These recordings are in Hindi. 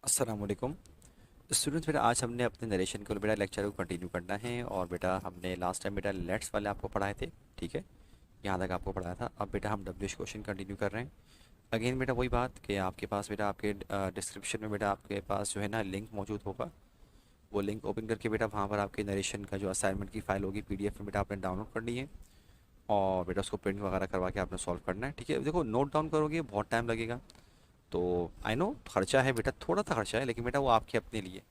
अस्सलाम वालेकुम स्टूडेंट्स। बेटा आज हमने अपने नरेशन को बेटा लेक्चर को कंटिन्यू करना है। और बेटा हमने लास्ट टाइम बेटा लेट्स वाले आपको पढ़ाए थे, ठीक है, यहाँ तक आपको पढ़ाया था। अब बेटा हम डब्ल्यूएच क्वेश्चन कंटिन्यू कर रहे हैं। अगेन बेटा वही बात कि आपके पास बेटा आपके डिस्क्रिप्शन में बेटा आपके पास जो है ना लिंक मौजूद होगा। वो लिंक ओपन करके बेटा वहाँ पर आपके नरेशन का जो असाइनमेंट की फ़ाइल होगी पीडीएफ में बेटा आपने डाउनलोड करनी है। और बेटा उसको प्रिंट वगैरह करवा के आपने सॉल्व करना है, ठीक है। देखो नोट डाउन करोगे बहुत टाइम लगेगा, तो आई नो खर्चा है बेटा, थोड़ा सा खर्चा है, लेकिन बेटा वो आपके अपने लिए।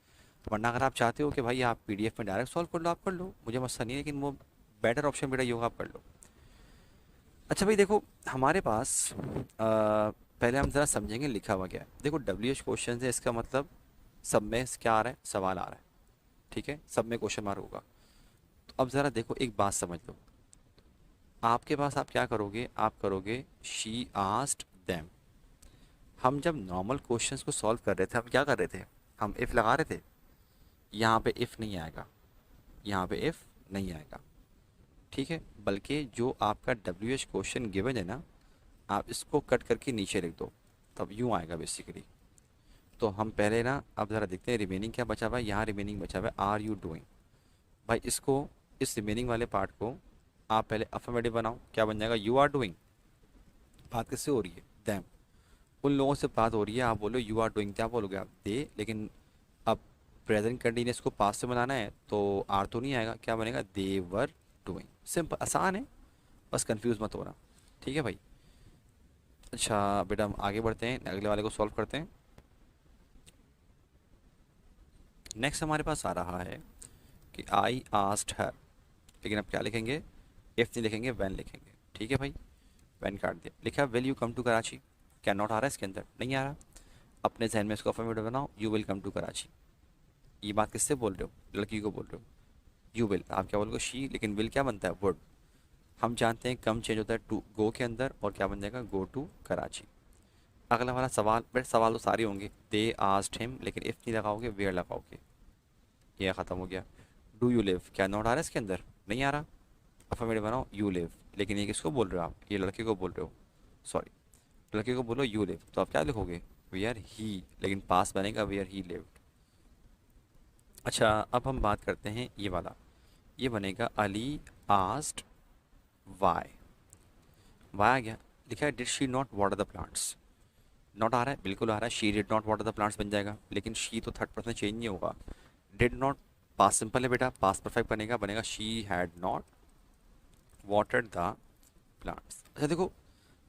वरना अगर आप चाहते हो कि भाई आप पीडीएफ में डायरेक्ट सॉल्व कर लो, आप कर लो, मुझे मसला नहीं है, लेकिन वो बेटर ऑप्शन बेटा ये होगा, आप कर लो। अच्छा भाई देखो, हमारे पास पहले हम ज़रा समझेंगे लिखा हुआ क्या है। देखो डब्ल्यू एच क्वेश्चन है, इसका मतलब सब में क्या आ रहा है, सवाल आ रहा है, ठीक है, सब में क्वेश्चन मार्क होगा। तो अब ज़रा देखो एक बात समझ लो, आपके पास आप क्या करोगे, आप करोगे शी आस्क्ड देम। हम जब नॉर्मल क्वेश्चंस को सॉल्व कर रहे थे, हम क्या कर रहे थे, हम इफ़ लगा रहे थे। यहाँ पे इफ़ नहीं आएगा, यहाँ पे इफ़ नहीं आएगा, ठीक है। बल्कि जो आपका डब्ल्यू एच क्वेश्चन गिवन है ना, आप इसको कट करके नीचे लिख दो, तब यूँ आएगा बेसिकली। तो हम पहले ना अब ज़रा देखते हैं रिमेनिंग क्या बचा हुआ है। यहाँ रिमेनिंग बचा हुआ है आर यू डूइंग। भाई इसको, इस रिमेनिंग वाले पार्ट को आप पहले अफर्मेटिव बनाओ, क्या बन जाएगा, यू आर डूइंग। बात किससे हो रही है, दैम, उन लोगों से बात हो रही है। आप बोलो यू आर डूइंग, क्या बोलोगे आप, दे। लेकिन अब प्रेजेंट कंटिन्यूस को पास्ट से बनाना है तो आर तो नहीं आएगा, क्या बनेगा, दे वर डूइंग। सिंपल, आसान है, बस कंफ्यूज मत होना, ठीक है भाई। अच्छा बेटा हम आगे बढ़ते हैं, अगले वाले को सॉल्व करते हैं। नेक्स्ट हमारे पास आ रहा है कि आई आस्क्ड हर, लेकिन अब क्या लिखेंगे, इफ़ नहीं लिखेंगे, वैन लिखेंगे, ठीक है भाई। वैन काट दिया, लिखा will you come to Karachi. क्या नॉट आ रहा है इसके अंदर, नहीं आ रहा। अपने जहन में इसको अफर्मेटिव बनाओ, you will come to Karachi. ये बात किससे बोल रहे हो, लड़की को बोल रहे हो, यू विल। आप क्या बोलोगे, शी, लेकिन विल क्या बनता है, वुड। हम जानते हैं कम चेंज होता है टू गो के अंदर, और क्या बन जाएगा, गो टू कराची। अगला वाला सवाल, बट सवाल तो सारे होंगे, दे आस्क्ड हिम, लेकिन इफ़ नहीं लगाओगे, वेयर लगाओगे, ये ख़त्म हो गया। डू यू लिव, क्या नोट आ रहा है इसके अंदर, नहीं आ रहा। अफर्मेटिव बनाओ, यू लिव। लेकिन ये किसको बोल रहे हो आप, ये लड़के को बोल रहे हो, सॉरी, लड़के को बोलो यू लिव, तो आप क्या लिखोगे, वी आर ही, लेकिन पास बनेगा वी आर ही लिव्ड। अच्छा अब हम बात करते हैं ये वाला, ये बनेगा अली आस्क्ड वाई। वाई आ गया, लिखा है did she not water the plants. Not आ रहा है, बिल्कुल आ रहा है, she did not water the plants बन जाएगा, लेकिन शी तो थर्ड पर्सन चेंज नहीं होगा। डिड नॉट पास सिंपल है बेटा, पास परफेक्ट बनेगा, बनेगा she had not watered the plants. अच्छा देखो,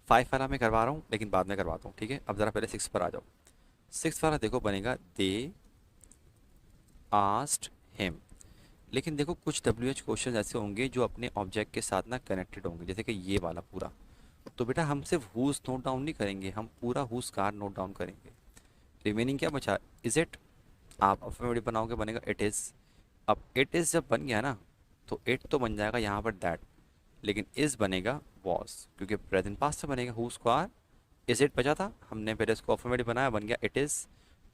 फाइव वाला मैं करवा रहा हूँ, लेकिन बाद में करवाता हूँ, ठीक है। अब ज़रा पहले सिक्स पर आ जाओ। सिक्स वाला देखो बनेगा दे आस्क्ड हिम। लेकिन देखो कुछ डब्ल्यू एच क्वेश्चन ऐसे होंगे जो अपने ऑब्जेक्ट के साथ ना कनेक्टेड होंगे, जैसे कि ये वाला पूरा। तो बेटा हम सिर्फ हुज नोट डाउन नहीं करेंगे, हम पूरा हुज कार नोट डाउन करेंगे। रिमेनिंग क्या बचा, इज इट। आप अफर्मेटिव बनाओगे, बनेगा इट इज़। अब इट इज़ जब बन गया ना, तो इट तो बन जाएगा यहाँ पर दैट, लेकिन इज़ बनेगा वॉज, क्योंकि प्रेजेंट पास्ट से बनेगा हुज कार। इज इट बचा था, हमने पहले इसको अफर्मेटिव बनाया, बन गया इट इज़।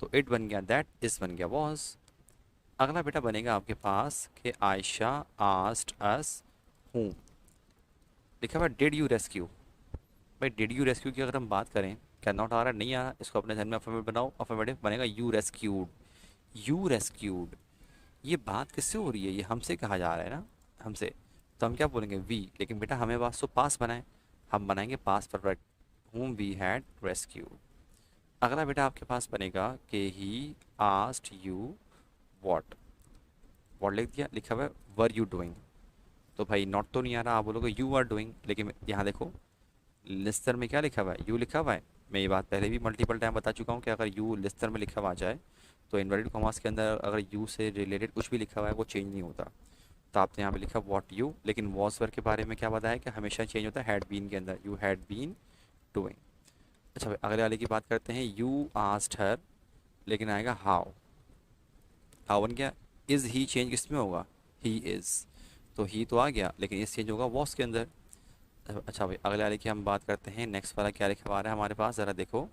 तो इट बन गया दैट, इज़ बन गया वॉज। अगला बेटा बनेगा आपके पास कि आयशा आस्क्ड अस हूम। लिखा हुआ डिड यू रेस्क्यू। भाई डिड यू रेस्क्यू की अगर हम बात करें, क्या नॉट आ रहा है, नहीं आ रहा, इसको अपने ध्यान में अफर्मेटिव बनाओ, अफर्मेटिव बनेगा यू रेस्क्यूड। यू रेस्क्यूड, ये बात किससे हो रही है, ये हमसे कहा जा रहा है ना, हमसे। तो हम क्या बोलेंगे, वी, लेकिन बेटा हमें बात तो पास बनाए, हम बनाएंगे पास perfect, whom we had rescued. अगला बेटा आपके पास बनेगा कि he asked you what. What लिख दिया, लिखा हुआ है वर यू डूइंग। तो भाई नॉट तो नहीं आ रहा, आप बोलोगे यू आर डूइंग, लेकिन यहाँ देखो लिस्टर में क्या लिखा हुआ है, यू लिखा हुआ है। मैं ये बात पहले भी मल्टीपल टाइम बता चुका हूँ कि अगर यू लिस्टर में लिखा हुआ आ जाए, तो इन्वर्टेड कॉमास के अंदर अगर यू से रिलेटेड कुछ भी लिखा हुआ है वो चेंज नहीं होता। तो आपने यहाँ पे लिखा व्हाट यू, लेकिन वॉज वर के बारे में क्या बताया कि हमेशा चेंज होता है हैड बीन के अंदर, यू हैड बीन डूइंग। अच्छा भाई अगले वाले की बात करते हैं, यू आस्क्ड हर, लेकिन आएगा हाउ। हाउ बन गया, इज़ ही चेंज किस में होगा, ही इज़। तो ही तो आ गया, लेकिन इस चेंज होगा वॉज के अंदर। अच्छा भाई अगले वाले की हम बात करते हैं, नेक्स्ट वाला क्या लिखा हुआ है हमारे पास, ज़रा देखो।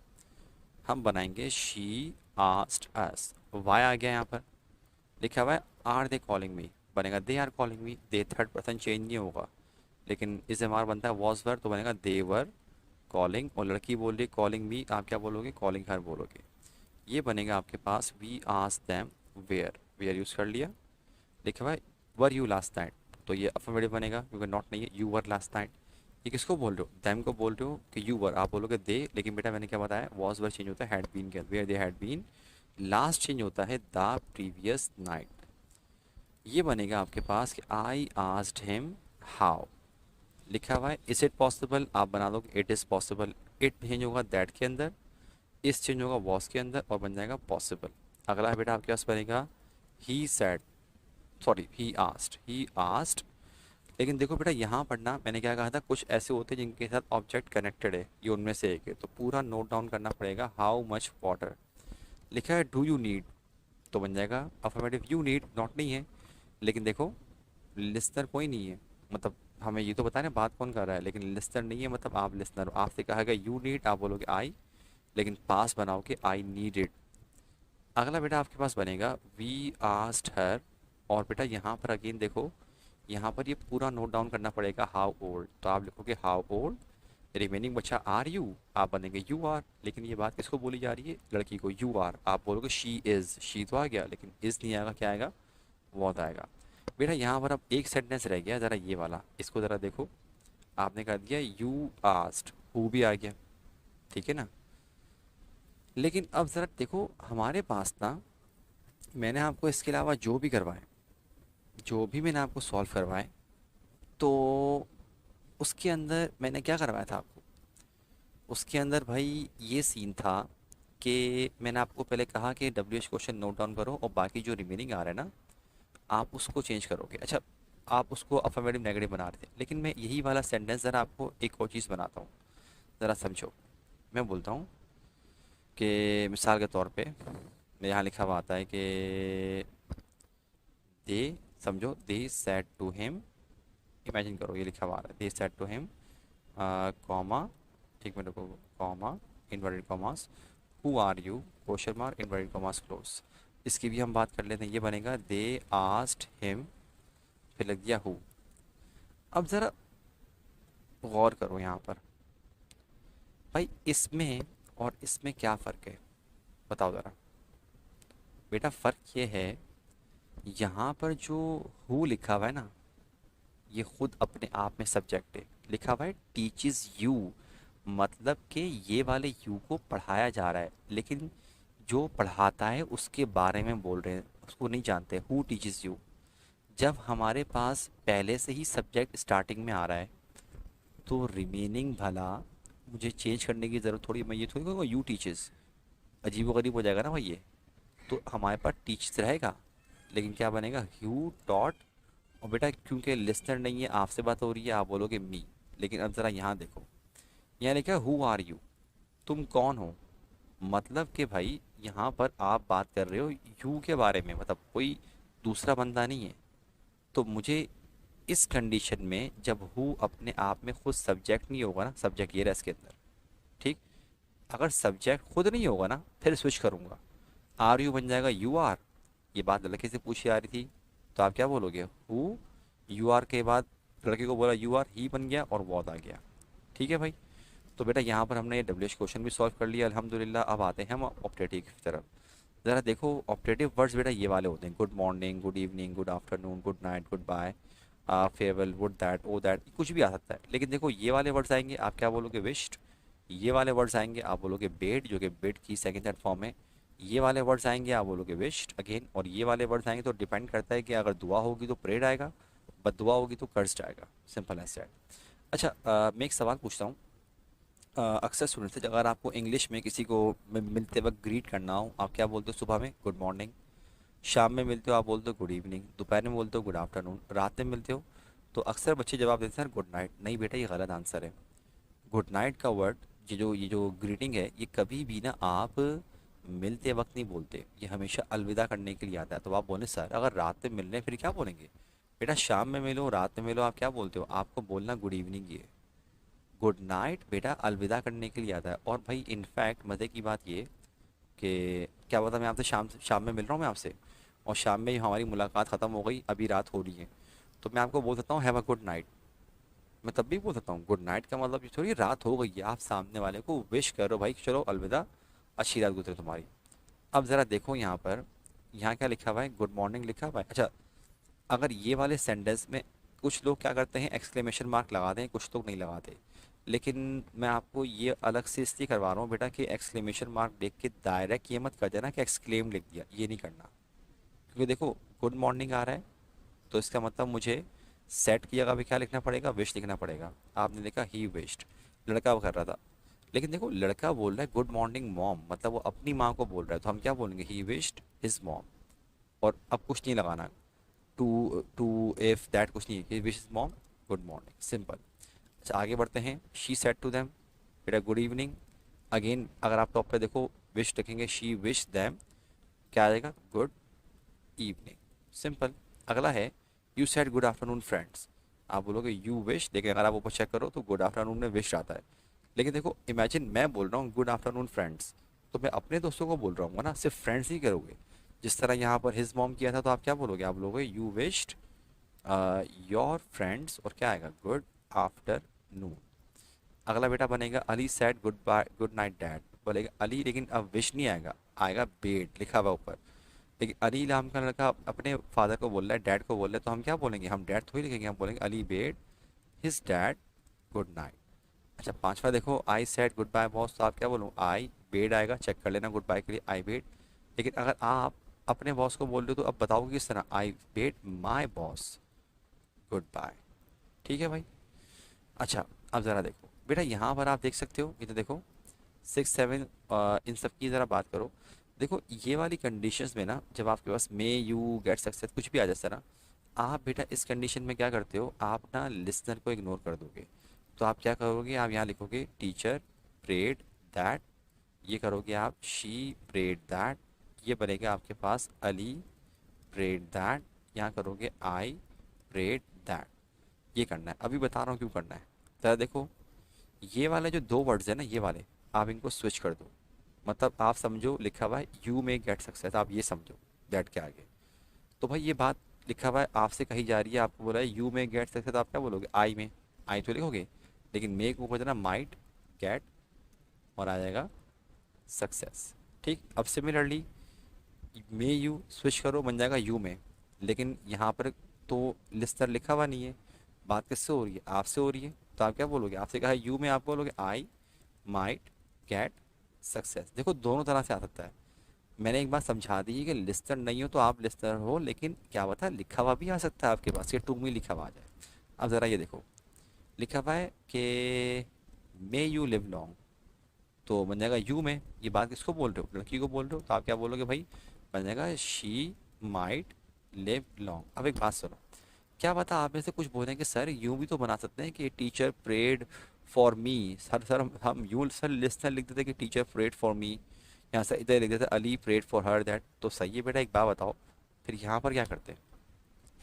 हम बनाएंगे शी आस्क्ड अस, वाई आ गया यहाँ पर, लिखा हुआ है आर दे कॉलिंग मी, बनेगा they are calling me. The third person change नहीं होगा, लेकिन इस हमारा बनता है वॉज वर, तो बनेगा दे वर कॉलिंग। और लड़की बोल रही कॉलिंग मी, आप क्या बोलोगे, कॉलिंग हर बोलोगे। ये बनेगा आपके पास we asked them where, where use कर लिया, लिखा हुआ है वर यू लास्ट नाइट, तो ये अफर्मेटिव बनेगा क्योंकि नॉट नहीं है, यू वर लास्ट नाइट। ये किसको बोल रहे हो, दैम को बोल रहे हो कि यू वर, आप बोलोगे दे, लेकिन बेटा मैंने क्या बताया, वॉज वर चेंज होता है हैड बीन के, where they had been, last change होता है द प्रीवियस नाइट। ये बनेगा आपके पास कि आई आस्क्ड हिम हाउ, लिखा हुआ है इज इट पॉसिबल, आप बना दोगे it is possible, it change होगा दैट के अंदर, इस चेंज होगा वॉस के अंदर और बन जाएगा पॉसिबल। अगला बेटा आपके पास बनेगा he said, sorry he asked, लेकिन देखो बेटा यहाँ पर ना मैंने क्या कहा था, कुछ ऐसे होते हैं जिनके साथ ऑब्जेक्ट कनेक्टेड है, ये उनमें से एक है, तो पूरा नोट डाउन करना पड़ेगा। हाउ मच वाटर, लिखा है डू यू नीड, तो बन जाएगा अफर्मेटिव यू नीड, नॉट नहीं है, लेकिन देखो लिसनर कोई नहीं है, मतलब हमें ये तो बताया ना बात कौन कर रहा है, लेकिन लिसनर नहीं है, मतलब आप लिसनर हो, आपसे कहा गया यू नीड, आप बोलोगे आई, लेकिन पास बनाओ कि आई नीडेड। अगला बेटा आपके पास बनेगा वी आस्क्ड हर, और बेटा यहाँ पर अगेन देखो, यहाँ पर ये पूरा नोट डाउन करना पड़ेगा हाउ ओल्ड, तो आप लिखोगे हाउ ओल्ड, रिमेनिंग बचा आर यू, आप बनेंगे यू आर, लेकिन ये बात किसको बोली जा रही है, लड़की को, यू आर, आप बोलोगे शी इज़, शी तो आ गया लेकिन इज़ नहीं आएगा, क्या आएगा, वॉट आएगा। बेटा यहाँ पर अब एक सेंटेंस रह गया, ज़रा ये वाला, इसको ज़रा देखो, आपने कह दिया यू आस्क्ड, हु भी आ गया, ठीक है ना, लेकिन अब ज़रा देखो हमारे पास ना, मैंने आपको इसके अलावा जो भी करवाए, जो भी मैंने आपको सॉल्व करवाए, तो उसके अंदर मैंने क्या करवाया था आपको, उसके अंदर भाई ये सीन था कि मैंने आपको पहले कहा कि W H question note down करो और बाकी जो रिमेनिंग आ रहा है ना आप उसको चेंज करोगे। अच्छा, आप उसको अफर्मेटिव नेगेटिव बना रहे थे, लेकिन मैं यही वाला सेंटेंस ज़रा आपको एक और चीज़ बनाता हूँ, ज़रा समझो। मैं बोलता हूँ कि मिसाल के तौर पे मेरे यहाँ लिखा हुआ आता है कि दे, समझो they said to him, imagine करो ये लिखा हुआ है, they said to him comma, एक मिनट को, comma inverted commas, who are you question mark inverted commas close. इसकी भी हम बात कर लेते हैं, ये बनेगा दे आस्क्ड हिम, फिर लग दिया हु। अब ज़रा गौर करो यहाँ पर, भाई इसमें और इसमें क्या फ़र्क है, बताओ ज़रा। बेटा फ़र्क ये है, यहाँ पर जो हु लिखा हुआ है ना, ये खुद अपने आप में सब्जेक्ट है, लिखा हुआ है टीचेस यू, मतलब कि ये वाले यू को पढ़ाया जा रहा है, लेकिन जो पढ़ाता है उसके बारे में बोल रहे हैं, उसको नहीं जानते, हु टीचेस यू। जब हमारे पास पहले से ही सब्जेक्ट स्टार्टिंग में आ रहा है, तो रिमेनिंग भला मुझे चेंज करने की ज़रूरत थोड़ी, मैं ये थोड़ी कहूँगा यू टीचेस, अजीब व गरीब हो जाएगा ना भाई ये, तो हमारे पास टीचर्स रहेगा, लेकिन क्या बनेगा, यू टॉट। और बेटा क्योंकि लिसनर नहीं है, आपसे बात हो रही है, आप बोलोगे मी, लेकिन अब ज़रा यहाँ देखो, यहाँ लिखा है हु आर यू, तुम कौन हो, मतलब कि भाई यहाँ पर आप बात कर रहे हो यू के बारे में, मतलब कोई दूसरा बंदा नहीं है। तो मुझे इस कंडीशन में जब हु अपने आप में खुद सब्जेक्ट नहीं होगा ना, सब्जेक्ट ये रहा इसके अंदर, ठीक, अगर सब्जेक्ट खुद नहीं होगा ना फिर स्विच करूँगा, आर यू बन जाएगा यू आर, ये बात लड़के से पूछी आ रही थी, तो आप क्या बोलोगे, हु, यू आर के बाद लड़के को बोला यू आर, ही बन गया और वॉट आ गया, ठीक है भाई। तो बेटा यहाँ पर हमने ये डब्ल्यू एच क्वेश्चन भी सॉल्व कर लिया अल्हम्दुलिल्लाह। अब आते हैं हम ऑप्टेटिव की तरफ। ज़रा देखो ऑप्टेटिव वर्ड्स बेटा ये वाले होते हैं, good morning, good evening, good afternoon, good night, goodbye, farewell, would that, O that, कुछ भी आ सकता है, लेकिन देखो ये वाले वर्ड्स आएंगे आप क्या बोलोगे, विश्ड, ये वाले वर्ड्स आएंगे आप बोलोगे बेड, जो कि बेड की सेकंड थर्ड फॉर्म है, ये वाले वर्ड्स आएंगे आप बोलोगे विश्ड अगेन, और ये वाले वर्ड्स आएंगे तो डिपेंड करता है कि अगर दुआ होगी तो प्रेड आएगा, बद दुआ होगी तो कर्स्ड आएगा, सिंपल एज दैट। अच्छा, मैं एक सवाल पूछता हूँ, अक्सर सुनते थे अगर आपको इंग्लिश में किसी को मिलते वक्त ग्रीट करना हो, आप क्या बोलते हो, सुबह में गुड मॉर्निंग, शाम में मिलते हो आप बोलते हो गुड इवनिंग, दोपहर में बोलते हो गुड आफ्टरनून, रात में मिलते हो तो अक्सर बच्चे जवाब देते हैं गुड नाइट। नहीं बेटा ये गलत आंसर है। गुड नाइट का वर्ड, ये जो ग्रीटिंग है, ये कभी भी ना आप मिलते वक्त नहीं बोलते, ये हमेशा अलविदा करने के लिए आता है। तो आप बोले सर अगर रात में मिल रहे हैं फिर क्या बोलेंगे, बेटा शाम में मिलो रात में मिलो आप क्या बोलते हो, आपको बोलना गुड इवनिंग ही है। गुड नाइट बेटा अलविदा करने के लिए आता है। और भाई इनफैक्ट मज़े की बात ये कि क्या पता मैं आपसे शाम शाम में मिल रहा हूँ मैं आपसे, और शाम में ही हमारी मुलाकात ख़त्म हो गई, अभी रात हो रही है, तो मैं आपको बोल सकता हूँ हैव अ गुड नाइट, मैं तब भी बोल सकता हूँ गुड नाइट का मतलब ये थोड़ी रात हो गई है, आप सामने वाले को विश करो भाई चलो अलविदा, अच्छी रात गुजरे तुम्हारी। अब ज़रा देखो यहाँ पर, यहाँ क्या लिखा हुआ है, गुड मॉर्निंग लिखा हुआ है। अच्छा, अगर ये वाले सेंटेंस में कुछ लोग क्या करते हैं, एक्सक्लेमेशन मार्क लगाते हैं, कुछ लोग नहीं लगाते। लेकिन मैं आपको ये अलग से इसलिए करवा रहा हूँ बेटा कि एक्सक्लेमेशन मार्क देख के डायरेक्ट ये मत कर देना कि एक्सक्लेम लिख दिया, ये नहीं करना। क्योंकि देखो गुड मॉर्निंग आ रहा है, तो इसका मतलब मुझे सेट की जगह पे क्या लिखना पड़ेगा, विश लिखना पड़ेगा। आपने लिखा ही विश्ड, लड़का वो कर रहा था। लेकिन देखो लड़का बोल रहा है गुड मॉर्निंग मॉम, मतलब वो अपनी माँ को बोल रहा है, तो हम क्या बोलेंगे, ही विश्ड हिज मॉम। और अब कुछ नहीं लगाना, टू इफ दैट कुछ नहीं, he wish mom good morning, simple. अच्छा आगे बढ़ते हैं, शी सेड टू देम, बेटा गुड इवनिंग। अगेन अगर आप टॉप पे देखो विश लिखेंगे, शी विश देम, क्या आ जाएगा, गुड इवनिंग, सिंपल। अगला है you said good afternoon friends, आप बोलोगे यू विश, लेकिन अगर आप ऊपर चेक करो तो गुड आफ्टरनून में विश आता है। लेकिन देखो इमेजिन मैं बोल रहा हूँ गुड आफ्टरनून फ्रेंड्स, तो मैं अपने दोस्तों को बोल रहा हूँ ना, सिर्फ फ्रेंड्स ही करोगे। जिस तरह यहाँ पर हिज मॉम किया था, तो आप क्या बोलोगे, आप बोलोगे यू विश्ड योर फ्रेंड्स, और क्या आएगा, गुड आफ्टरनून। अगला बेटा बनेगा Ali said goodbye good night dad, बोलेगा अली, लेकिन अब विश नहीं आएगा, आएगा बेड लिखा हुआ ऊपर। लेकिन अली नाम का लड़का अपने फादर को बोल रहा है, डैड को बोल रहा है, तो हम क्या बोलेंगे, हम डैड थोड़ी लिखेंगे, हम बोलेंगे Ali bade his dad good night. अच्छा पांचवा देखो, I said goodbye boss, तो आप क्या बोलो, आई बेड आएगा, चेक कर लेना गुड बाय के लिए, आई बेड। लेकिन अगर आप अपने बॉस को बोल रहे हो तो अब बताओगे किस तरह, I bade my boss goodbye. ठीक है भाई। अच्छा अब ज़रा देखो बेटा, यहाँ पर आप देख सकते हो, इधर देखो 6 7, इन सब की ज़रा बात करो। देखो ये वाली कंडीशंस में ना, जब आपके पास मे यू गेट सक्सेस कुछ भी आ जाता है ना, आप बेटा इस कंडीशन में क्या करते हो, आप ना लिसनर को इग्नोर कर दोगे। तो आप क्या करोगे, आप यहाँ लिखोगे टीचर प्रेड दैट, ये करोगे आप शी प्रेड दैट, ये बनेगा आपके पास अली प्रेड दैट, यहाँ करोगे आई प्रेड दैट। ये करना है, अभी बता रहा हूँ क्यों करना है। जरा देखो ये वाले जो दो वर्ड्स है ना, ये वाले आप इनको स्विच कर दो। मतलब आप समझो लिखा हुआ है यू मे गेट सक्सेस, आप ये समझो दैट के आगे। तो भाई ये बात लिखा हुआ है आपसे कही जा रही है, आपको बोला है यू मे गेट सक्सेस, तो आप क्या बोलोगे, आई में, आई तो लिखोगे, लेकिन मे को ऊपर देना माइट गेट, और आ जाएगा सक्सेस। ठीक, अब सिमिलरली मे यू स्विच करो, बन जाएगा यू में। लेकिन यहाँ पर तो लिस्टर लिखा हुआ नहीं है, बात किससे हो रही है, आपसे हो रही है। तो आप क्या बोलोगे, आपसे कहा यू में, आप बोलोगे आई माइट गेट सक्सेस। देखो दोनों तरह से आ सकता है। मैंने एक बात समझा दी है कि लिस्टर नहीं हो तो आप लिस्टर हो, लेकिन क्या पता लिखा हुआ भी आ सकता है आपके पास, ये टू में लिखा हुआ आ जाए। अब ज़रा ये देखो लिखा हुआ है कि मे यू लिव लॉन्ग, तो बन जाएगा यू में, ये बात किसको बोल रहे हो, लड़की को बोल रहे हो, तो आप क्या बोलोगे भाई, बन जाएगा शी माइट लिव लॉन्ग। अब एक बात सुनो, क्या पता आप में से कुछ बोलें कि सर यूं भी तो बना सकते हैं कि teacher prayed for me, sir हम यूं सर लिस्टनर लिख देते कि टीचर प्रेड फॉर मी, यहाँ से इधर लिख देते अली प्रेड फॉर हर दैट, तो सही है बेटा। एक बात बताओ, फिर यहाँ पर क्या करते हैं,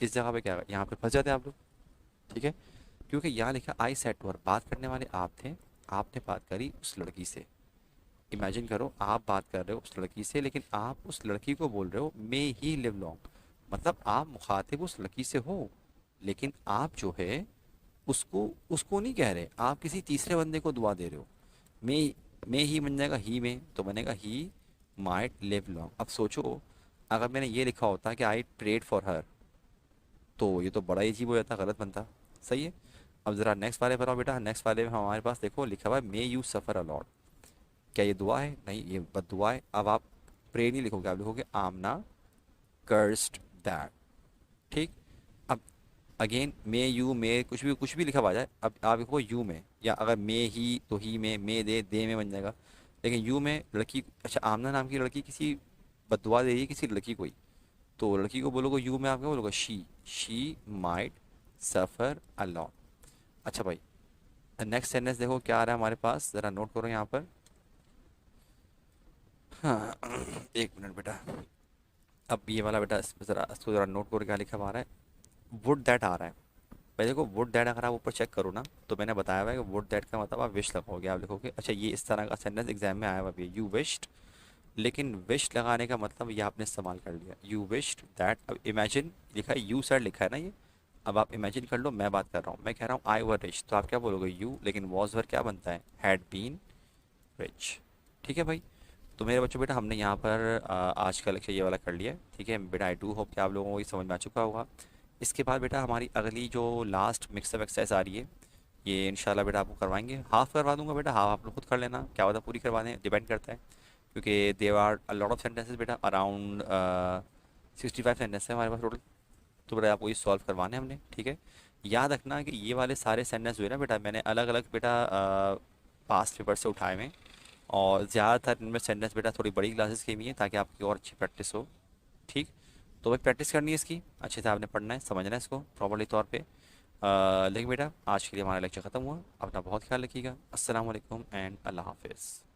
इस जगह पे क्या, यहाँ पे फंस जाते हैं आप लोग। ठीक है, क्योंकि यहाँ लिखा आई सेड टू हर, बात करने वाले आप थे, आपने बात करी उस लड़की से। इमेजिन करो आप बात कर रहे हो उस लड़की से, लेकिन आप उस लड़की को बोल रहे हो मे ही लिव लॉन्ग, मतलब आप मुखातिब उस लड़की से हो, लेकिन आप जो है उसको उसको नहीं कह रहे, आप किसी तीसरे बंदे को दुआ दे रहे हो। मे ही बन जाएगा ही में, तो बनेगा ही माइट लिव लॉन्ग। अब सोचो अगर मैंने ये लिखा होता कि आई प्रेड फॉर हर, तो ये तो बड़ा ही अजीब हो जाता, गलत बनता। सही है। अब ज़रा नेक्स्ट वाले पर आओ बेटा, नेक्स्ट वाले में हमारे पास देखो लिखा हुआ है मे यू सफ़र अलॉट, क्या ये दुआ है, नहीं ये बद दुआ है। अब आप प्रे नहीं लिखोगे, आप लिखोगे आमना कर्स्ड दैट। ठीक, अब अगेन मे यू मे कुछ भी लिखा हुआ जाए, अब आप लिखो यू में, या अगर मे ही तो ही में, मे दे में बन जाएगा। लेकिन यू में लड़की, अच्छा आमना नाम की लड़की किसी बददुआ दे रही है किसी लड़की को ही, तो लड़की को बोलोगे यू में, आप क्या बोलोगे शी माइट सफ़र अलॉट। अच्छा भाई नेक्स्ट सेंटेंस देखो क्या आ रहा है हमारे पास, ज़रा नोट करो यहाँ पर। हाँ एक मिनट बेटा, अब ये वाला बेटा ज़रा इसको ज़रा नोट करो क्या लिखा हुआ आ रहा है, वुड दैट आ रहा है। पहले देखो वुड दैट अगर आप ऊपर चेक करो ना, तो मैंने बताया हुआ है कि वुड दैट का मतलब आप विश लगाओगे, आप लिखोगे। अच्छा ये इस तरह का सेंटेंस एग्जाम में आया हुआ भी है, यू विश्ड, लेकिन विश लगाने का मतलब ये आपने इस्तेमाल कर लिया, यू विश्ड दैट। अब इमेजिन लिखा है, यू सर लिखा है ना ये, अब आप इमेजिन कर लो, मैं बात कर रहा हूँ, मैं कह रहा हूँ आई वर रिच, तो आप क्या बोलोगे यू, लेकिन वॉज वर क्या बनता है, हैड बीन रिच। ठीक है भाई। तो मेरे बच्चों बेटा हमने यहाँ पर आज का लेक्चर ये वाला कर लिया है, ठीक है बेटा। आई डू होप कि आप लोगों को ये समझ में आ चुका होगा। इसके बाद बेटा हमारी अगली जो लास्ट मिक्सअप एक्सरसाइज आ रही है, ये इंशाल्लाह बेटा आपको करवाएंगे। हाफ करवा दूंगा बेटा, हाफ आप लोग खुद कर लेना, क्या होता पूरी करवा दें, डिपेंड करता है। क्योंकि there are a lot of sentences बेटा, अराउंड 65 सेंटेंस है हमारे पास टोटल। तो बेटा आपको ये सॉल्व करवाने हैं हमने, ठीक है। याद रखना कि ये वाले सारे सेंटेंस हुए ना बेटा, मैंने अलग अलग बेटा पास्ट पेपर से उठाए हुए हैं। और ज़्यादातर इनमें सेंटेंस बेटा थोड़ी बड़ी क्लासेस की भी हैं, ताकि आपकी और अच्छी प्रैक्टिस हो, ठीक। तो भाई प्रैक्टिस करनी है इसकी, अच्छे से आपने पढ़ना है, समझना है इसको प्रॉपर्ली तौर पे। लेकिन बेटा आज के लिए हमारा लेक्चर ख़त्म हुआ। अपना बहुत ख्याल रखिएगा। अस्सलाम वालेकुम एंड अल्लाह हाफिज़।